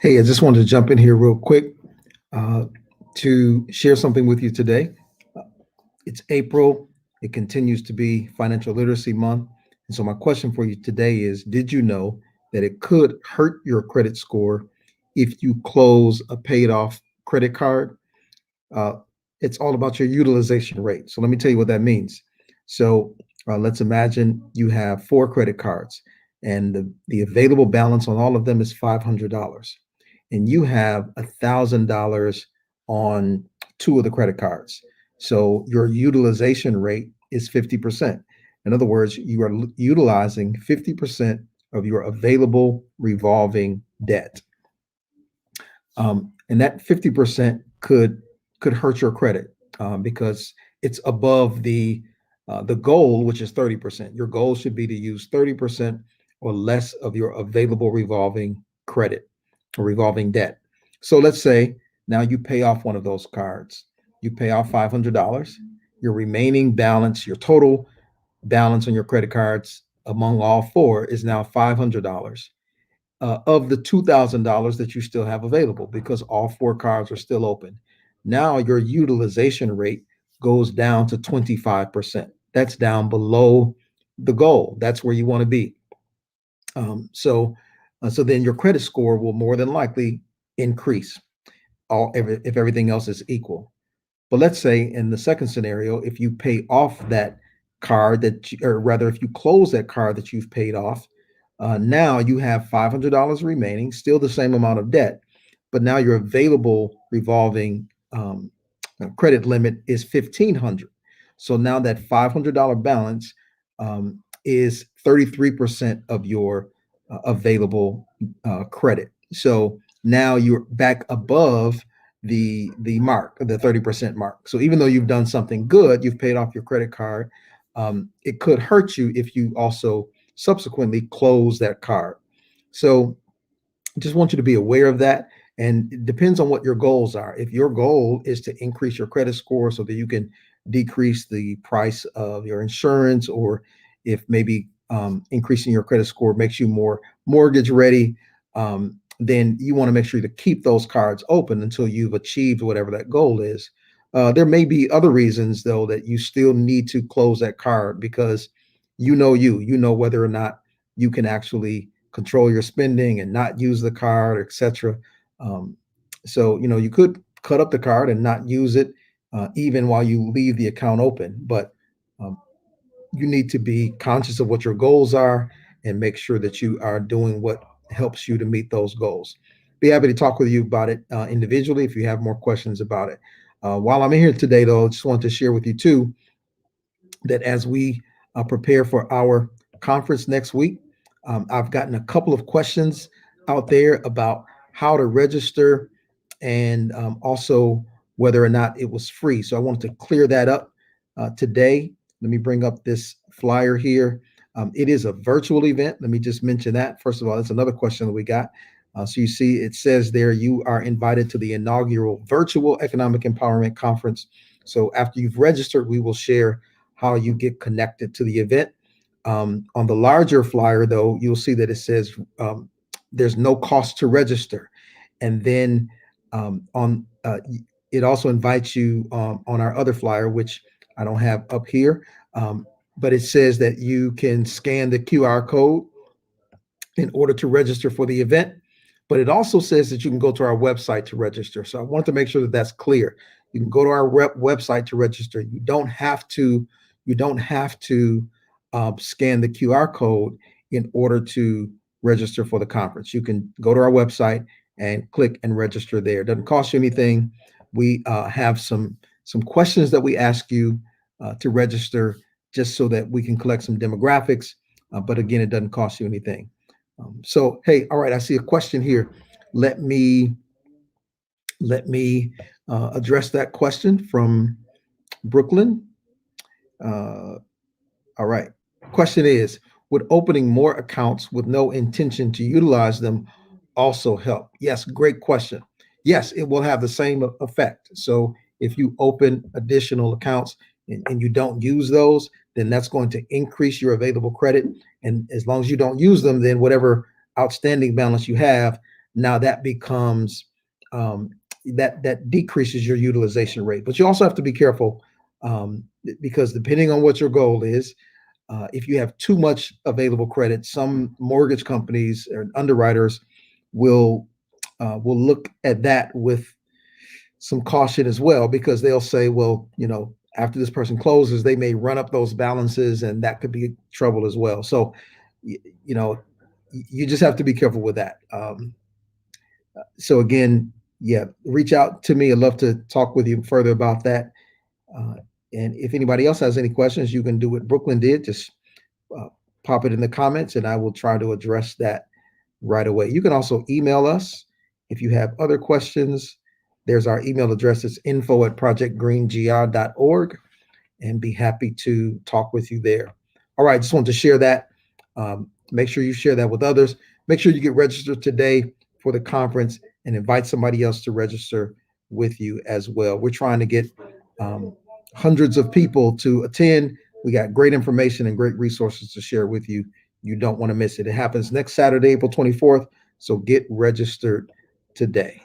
Hey, I just wanted to jump in here real quick uh, to share something with you today. Uh, It's April. It continues to be Financial Literacy Month. And so, my question for you today is: did you know that it could hurt your credit score if you close a paid off credit card? Uh, it's all about your utilization rate. So, let me tell you what that means. So, let's imagine you have four credit cards, and the available balance on all of them is $500, and you have $1,000 on two of the credit cards. So your utilization rate is 50%. In other words, you are utilizing 50% of your available revolving debt. And that 50% could hurt your credit because it's above the goal, which is 30%. Your goal should be to use 30% or less of your available revolving credit or revolving debt. So let's say now you pay off one of those cards. You pay off $500. Your remaining balance, your total balance on your credit cards among all four is now $500 of the $2,000 that you still have available because all four cards are still open. Now your utilization rate goes down to 25%. That's down below the goal. That's where you want to be. So then your credit score will more than likely increase if everything else is equal. But let's say in the second scenario, if you pay off that card or rather, if you close that card that you've paid off, now you have $500 remaining, still the same amount of debt, but now your available revolving credit limit is 1,500. So now that $500 balance is 33% of your available credit. So now you're back above the mark, the 30% mark. So even though you've done something good, you've paid off your credit card, it could hurt you if you also subsequently close that card. So just want you to be aware of that. And it depends on what your goals are. If your goal is to increase your credit score so that you can decrease the price of your insurance, or if maybe increasing your credit score makes you more mortgage ready, then you want to make sure to keep those cards open until you've achieved whatever that goal is. There may be other reasons, though, that you still need to close that card because you know whether or not you can actually control your spending and not use the card, etc. Um, so you could cut up the card and not use it even while you leave the account open, but um, you need to be conscious of what your goals are and make sure that you are doing what helps you to meet those goals. Be happy to talk with you about it individually if you have more questions about it. While I'm in here today, though, I just want to share with you too that as we prepare for our conference next week, I've gotten a couple of questions out there about how to register and also whether or not it was free. So I wanted to clear that up today. Let me bring up this flyer here. It is a virtual event. Let me just mention that. First of all, that's another question that we got. So you see, it says there you are invited to the inaugural Virtual Economic Empowerment Conference. So after you've registered, we will share how you get connected to the event. On the larger flyer, though, you'll see that it says there's no cost to register. And then on it also invites you on our other flyer, which I don't have up here, but it says that you can scan the QR code in order to register for the event. But it also says that you can go to our website to register. So I wanted to make sure that that's clear. You can go to our website to register. You don't have to. You don't have to scan the QR code in order to register for the conference. You can go to our website and click and register there. It doesn't cost you anything. We have some questions that we ask you to register just so that we can collect some demographics. But again, it doesn't cost you anything. So, hey, all right, I see a question here. Let me address that question from Brooklyn. Uh, all right. Question is, would opening more accounts with no intention to utilize them also help? Yes, great question. Yes, it will have the same effect. So if you open additional accounts and you don't use those, then that's going to increase your available credit. And as long as you don't use them, then whatever outstanding balance you have, now that becomes that decreases your utilization rate. But you also have to be careful, because depending on what your goal is, if you have too much available credit, some mortgage companies or underwriters will look at that with some caution as well, because they'll say, well, after this person closes, they may run up those balances, and that could be trouble as well. So, y- you know, you just have to be careful with that. So again, yeah, reach out to me. I'd love to talk with you further about that. Uh, and if anybody else has any questions, you can do what Brooklyn did. Just uh, pop it in the comments, and I will try to address that right away. You can also email us if you have other questions. There's our email address. It's info@projectgreengr.org, and be happy to talk with you there. All right, just wanted to share that. Make sure you share that with others. Make sure you get registered today for the conference, and invite somebody else to register with you as well. We're trying to get um, hundreds of people to attend. We got great information and great resources to share with you. You don't want to miss it. It happens next Saturday, April 24th. So get registered today.